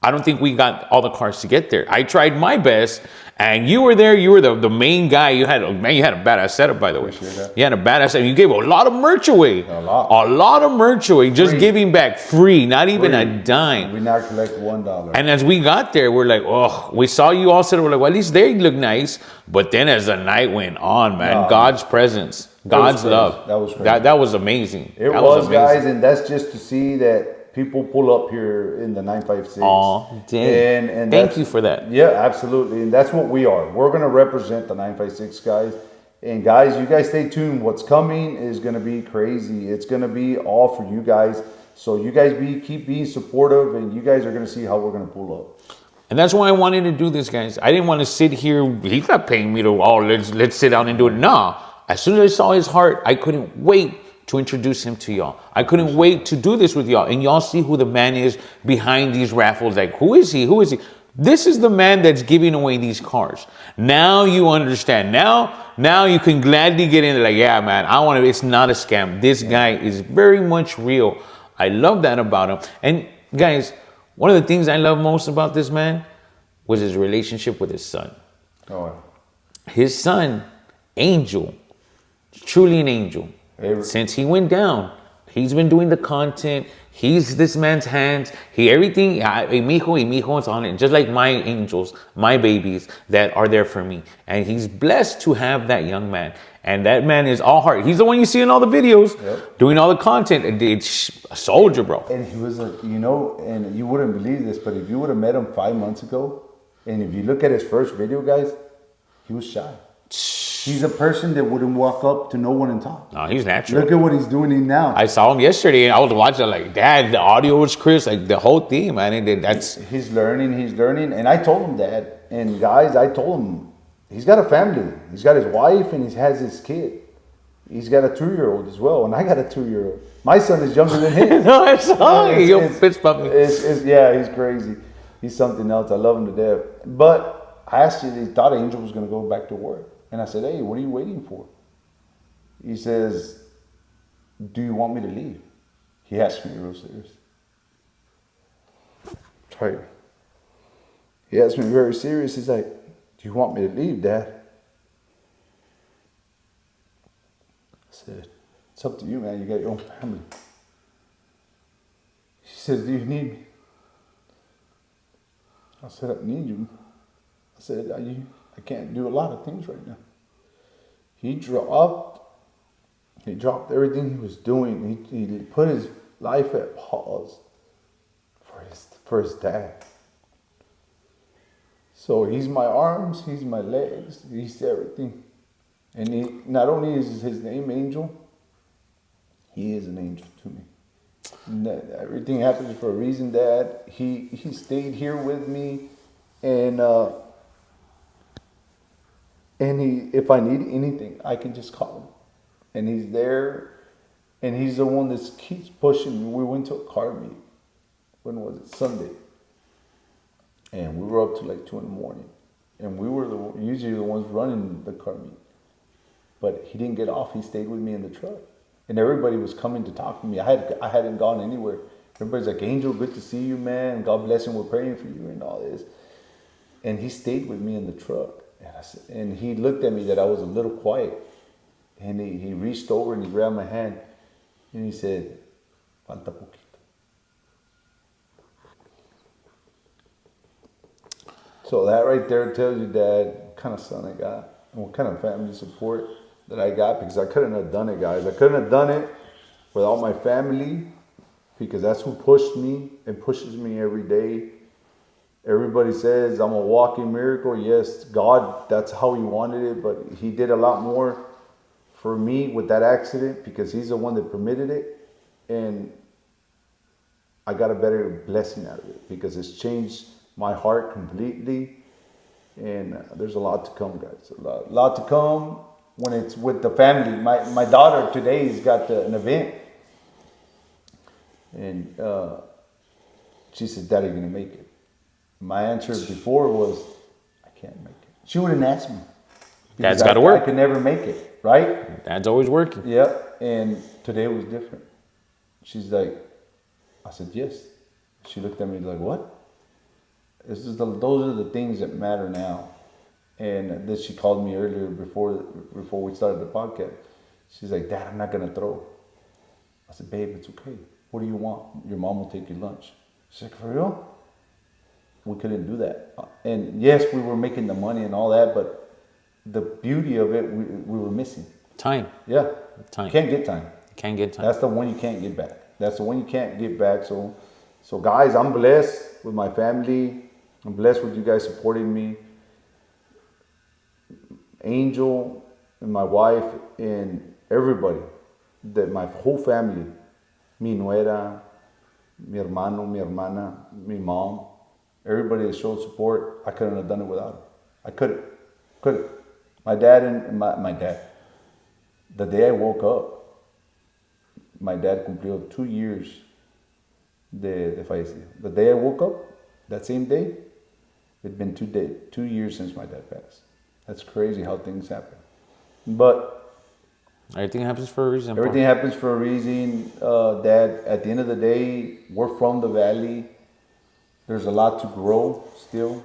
I don't think we got all the cars to get there. I tried my best, and you were there. You were the main guy. You had a badass setup, by the way. You had a badass setup. You gave a lot of merch away. A lot of merch away. Just giving back free, not even a dime. We now collect $1. And as we got there, we're like, oh, we saw you all set up. We're like, well, at least they look nice. But then as the night went on, man, God's presence, God's love. That was crazy. That was amazing. It was, guys, and that's just to see that people pull up here in the 956. Oh, dang. And thank you for that. Yeah, absolutely. And that's what we are. We're going to represent the 956 guys. And guys, you guys stay tuned. What's coming is going to be crazy. It's going to be all for you guys. So you guys keep being supportive, and you guys are going to see how we're going to pull up. And that's why I wanted to do this, guys. I didn't want to sit here. He's not paying me to, let's sit down and do it. Nah. As soon as I saw his heart, I couldn't wait to introduce him to y'all. I couldn't wait to do this with y'all. And y'all see who the man is behind these raffles. Like, who is he? Who is he? This is the man that's giving away these cars. Now you understand. Now you can gladly get in there like, yeah, man, it's not a scam. This guy is very much real. I love that about him. And guys, one of the things I love most about this man was his relationship with his son. Oh. His son, Angel, truly an angel. Since he went down, he's been doing the content. He's this man's hands. Everything, mi hijo is on it. Just like my angels, my babies that are there for me. And he's blessed to have that young man. And that man is all heart. He's the one you see in all the videos, doing all the content. And it's a soldier, bro. And he was and you wouldn't believe this, but if you would have met him 5 months ago, and if you look at his first video, guys, he was shy. He's a person that wouldn't walk up to no one and talk. No, he's natural. Look at what he's doing now. I saw him yesterday, and I was watching like, Dad, the audio was crisp, like the whole thing, man. He's learning, and I told him that. And guys, I told him he's got a family. He's got his wife, and he has his kid. He's got a 2-year-old as well, and I got a 2-year-old. My son is younger than him. No, I saw him. He'll fist bump me. Yeah, he's crazy. He's something else. I love him to death. But I asked you, he thought Angel was going to go back to work. And I said, hey, what are you waiting for? He says, do you want me to leave? He asked me real serious. Right. He asked me very serious. He's like, do you want me to leave, Dad? I said, it's up to you, man. You got your own family. He says, do you need me? I said, I need you. I said, I can't do a lot of things right now. He dropped everything he was doing. He put his life at pause for his dad. So he's my arms, he's my legs, he's everything. And he, not only is his name Angel, he is an angel to me. And everything happens for a reason, Dad. He stayed here with me, and if I need anything, I can just call him. And he's there, and he's the one that keeps pushing me. We went to a car meet. When was it? Sunday. And we were up to like 2 a.m. And we were usually the ones running the car meet. But he didn't get off. He stayed with me in the truck. And everybody was coming to talk to me. I hadn't gone anywhere. Everybody's like, Angel, good to see you, man. God bless him. We're praying for you and all this. And he stayed with me in the truck. And he looked at me that I was a little quiet. And he reached over and he grabbed my hand. And he said, falta poquito. So that right there tells you, Dad, what kind of son I got and what kind of family support that I got, because I couldn't have done it, guys. I couldn't have done it without my family, because that's who pushed me and pushes me every day. Everybody says I'm a walking miracle. Yes, God, that's how he wanted it, but he did a lot more for me with that accident because he's the one that permitted it. And I got a better blessing out of it because it's changed my heart completely. And there's a lot to come, guys. A lot to come when it's with the family. My daughter today has got an event. And she says, Daddy, you're going to make it. My answer before was, I can't make it. She wouldn't ask me. Dad's got to work. I could never make it, right? Dad's always working. Yep. And today was different. She's like, I said, yes. She looked at me like, what? Those are the things that matter now. And then she called me earlier before we started the podcast. She's like, Dad, I'm not going to throw. I said, babe, it's okay. What do you want? Your mom will take you lunch. She's like, for real? We couldn't do that. And yes, we were making the money and all that, but the beauty of it, we were missing. Time. Yeah. Time. You can't get time. Can't get time. That's the one you can't get back. That's the one you can't get back. So guys, I'm blessed with my family. I'm blessed with you guys supporting me. Angel and my wife and everybody, that my whole family, mi nuera, mi hermano, mi hermana, mi mom, everybody that showed support. I couldn't have done it without them. I couldn't. My dad and my dad, the day I woke up, my dad completed 2 years de fallecido. The day I woke up, that same day, it'd been 2 years since my dad passed. That's crazy how things happen. But everything happens for a reason. Everything happens for a reason. Dad, at the end of the day, we're from the valley. There's a lot to grow still.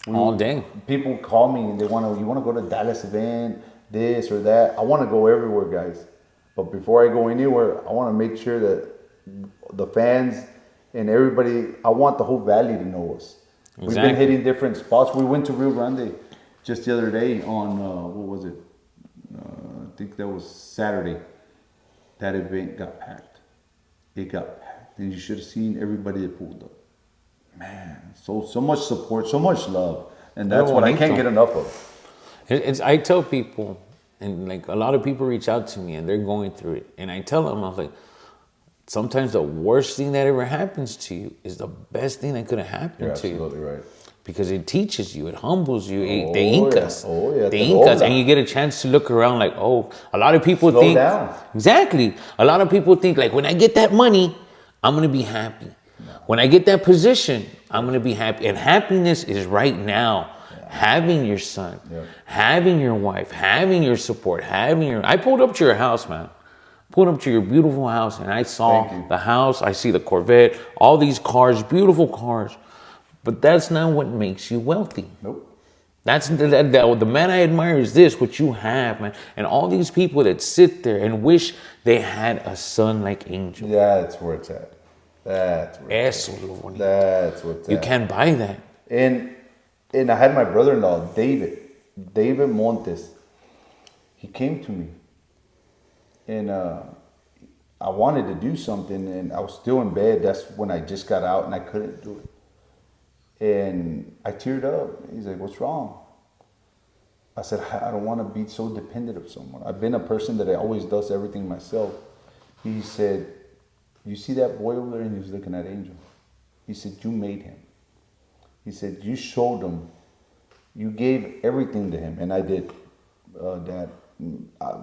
All day. People call me and you want to go to Dallas event, this or that. I want to go everywhere, guys. But before I go anywhere, I want to make sure that the fans and everybody, I want the whole valley to know us. Exactly. We've been hitting different spots. We went to Rio Grande just the other day on, what was it? I think that was Saturday. That event got packed. It got packed. And you should have seen everybody that pulled up. Man, so much support, so much love. And that's what I can't get enough of. I tell people, and like a lot of people reach out to me and they're going through it. And I tell them, I was like, sometimes the worst thing that ever happens to you is the best thing that could have happened to you. You're absolutely right. Because it teaches you, it humbles you, Oh, they ink us. Oh, yeah. They ink us, and you get a chance to look around like, oh, a lot of people think. Slow down. Exactly. A lot of people think, like, when I get that money, I'm going to be happy. No. When I get that position, I'm going to be happy. And happiness is right now. Yeah. Having your son, having your wife, having your support, I pulled up to your house, man. Pulled up to your beautiful house, and I saw the house. I see the Corvette, all these cars, beautiful cars. But that's not what makes you wealthy. Nope. That's the man I admire is this, what you have, man. And all these people that sit there and wish they had a son like Angel. Yeah, that's where it's at. That's where it's at. That's what's at. You can't buy that. And I had my brother-in-law, David Montes. He came to me. And I wanted to do something, and I was still in bed. That's when I just got out, and I couldn't do it. And I teared up. He's like, what's wrong? I said, I don't want to be so dependent of someone. I've been a person that always does everything myself. He said, you see that boy over there? And he was looking at Angel. He said, you made him. He said, you showed him. You gave everything to him. And I did, Dad.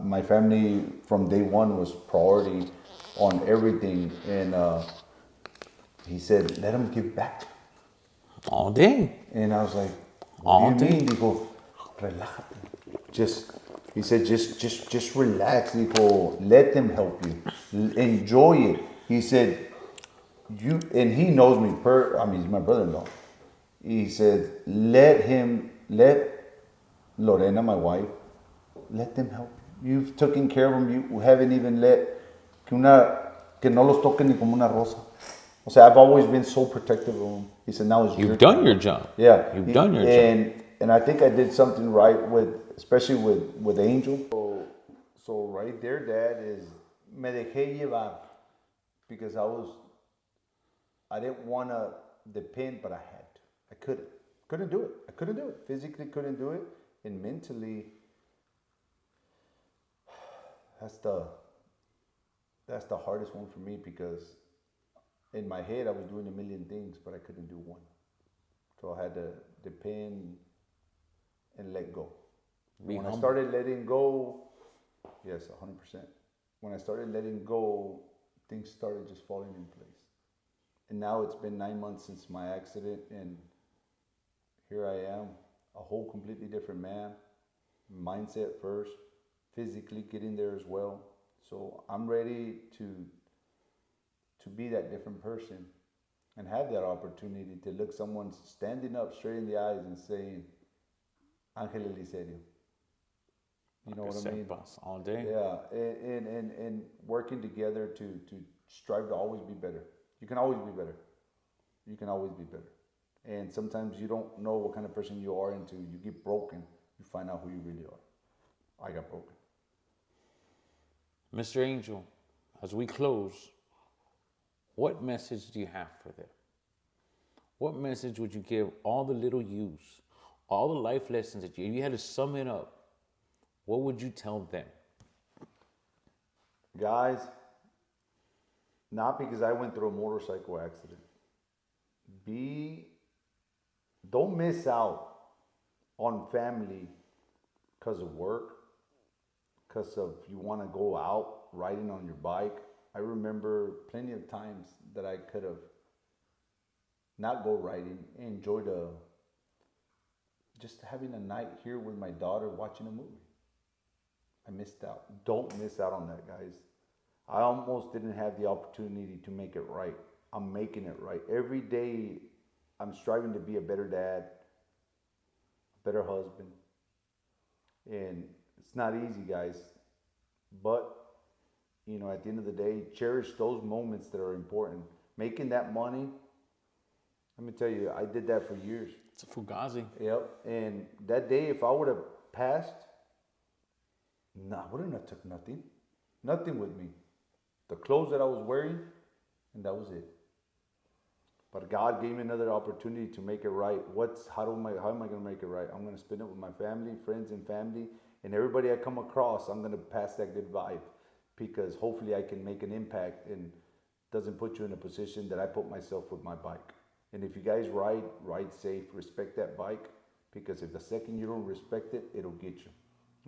My family from day one was priority on everything. And he said, let him give back. All day. And I was like, what do you mean? Dijo, relájate. He said, just relax. Dijo, let them help you. Enjoy it. He said, and he knows me, he's my brother-in-law. He said, let Lorena, my wife, let them help you. You've taken care of them. You haven't even let que no los toquen ni como una rosa. O sea, I've always been so protective of them. He said, now it's your You've done turn. your job. Yeah. You've done your job. And I think I did something right especially with Angel. So right there, Dad, is me dejé llevar because I didn't want to depend, but I had to. I couldn't do it. I couldn't do it. Physically couldn't do it, and mentally, that's the hardest one for me because in my head I was doing a million things, but I couldn't do one. So I had to depend and let go. When I started letting go, yes, 100%. When I started letting go, things started just falling in place. And now it's been 9 months since my accident, and here I am, a whole completely different man. Mindset first, physically getting there as well. So I'm ready to be that different person and have that opportunity to look someone standing up straight in the eyes and saying, Ángel Eliserio. You know what I mean? Boss, all day. Yeah, and working together to strive to always be better. You can always be better. You can always be better. And sometimes you don't know what kind of person you are until you get broken. You find out who you really are. I got broken. Mr. Angel, as we close, what message do you have for them? What message would you give all the little yous, all the life lessons that if you had to sum it up, what would you tell them? Guys, not because I went through a motorcycle accident. Don't miss out on family because of work, because of you want to go out riding on your bike. I remember plenty of times that I could have not go riding and enjoyed just having a night here with my daughter watching a movie. I missed out. Don't miss out on that, guys. I almost didn't have the opportunity to make it right. I'm making it right. Every day I'm striving to be a better dad, a better husband. And it's not easy, guys. But, you know, at the end of the day, cherish those moments that are important. Making that money, let me tell you, I did that for years. It's a fugazi. Yep. And that day, if I would have passed, I wouldn't have took nothing. Nothing with me. The clothes that I was wearing, and that was it. But God gave me another opportunity to make it right. How am I going to make it right? I'm going to spend it with my family, friends and family, and everybody I come across, I'm going to pass that good vibe because hopefully I can make an impact and doesn't put you in a position that I put myself with my bike. And if you guys ride safe, respect that bike because if the second you don't respect it, it'll get you.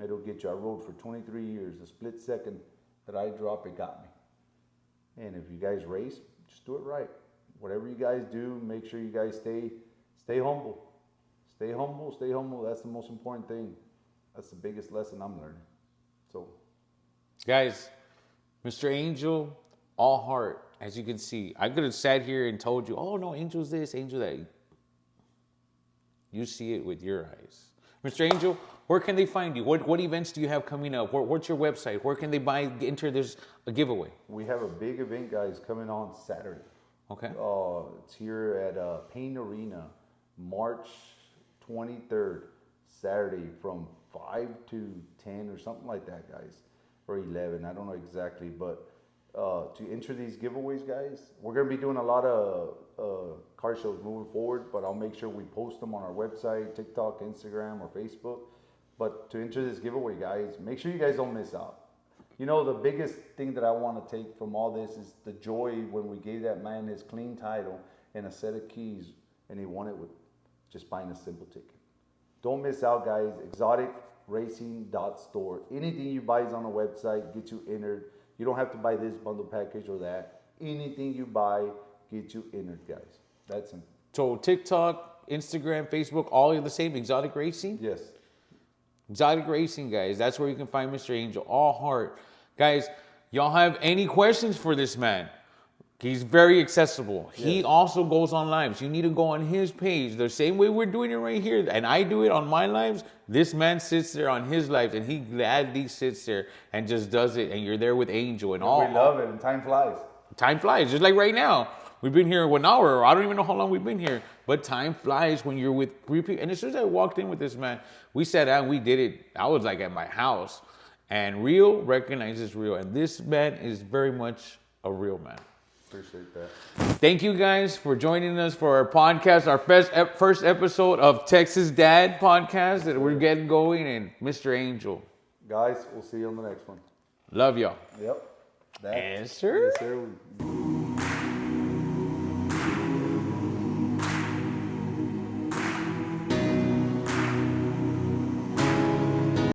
It'll get you. I rode for 23 years. The split second that I drop, it got me. And if you guys race, just do it right. Whatever you guys do, make sure you guys stay humble. Stay humble, stay humble. That's the most important thing. That's the biggest lesson I'm learning. So, guys, Mr. Angel, all heart, as you can see. I could have sat here and told you, oh no, Angel's this, Angel that. You see it with your eyes. Mr. Angel, where can they find you? What events do you have coming up? What's your website? Where can they enter this a giveaway? We have a big event, guys, coming on Saturday. Okay. It's here at Payne Arena, March 23rd, Saturday from 5 to 10 or something like that, guys, or 11. I don't know exactly, but to enter these giveaways, guys, we're going to be doing a lot of car shows moving forward, but I'll make sure we post them on our website, TikTok, Instagram, or Facebook. But to enter this giveaway, guys, make sure you guys don't miss out. You know, the biggest thing that I want to take from all this is the joy when we gave that man his clean title and a set of keys, and he won it with just buying a simple ticket. Don't miss out, guys. ExoticRacing.store. Anything you buy is on the website, gets you entered. You don't have to buy this bundle package or that. Anything you buy gets you entered, guys. That's simple. So TikTok, Instagram, Facebook, all are the same, Exotic Racing? Yes. Exotic Racing, guys. That's where you can find Mr. Angel. All heart. Guys, y'all have any questions for this man? He's very accessible. He also goes on lives. You need to go on his page. The same way we're doing it right here, and I do it on my lives. This man sits there on his lives, and he gladly sits there and just does it. And you're there with Angel and all. We love it, and time flies. Time flies, just like right now. We've been here 1 hour. I don't even know how long we've been here. But time flies when you're with three people. And as soon as I walked in with this man, we sat down, we did it. I was like at my house. And real recognizes real. And this man is very much a real man. Appreciate that. Thank you guys for joining us for our podcast, our first episode of Texas Dad Podcast that we're getting going. And Mr. Angel. Guys, we'll see you on the next one. Love y'all. Yep. Yes, sir. Yes, sir.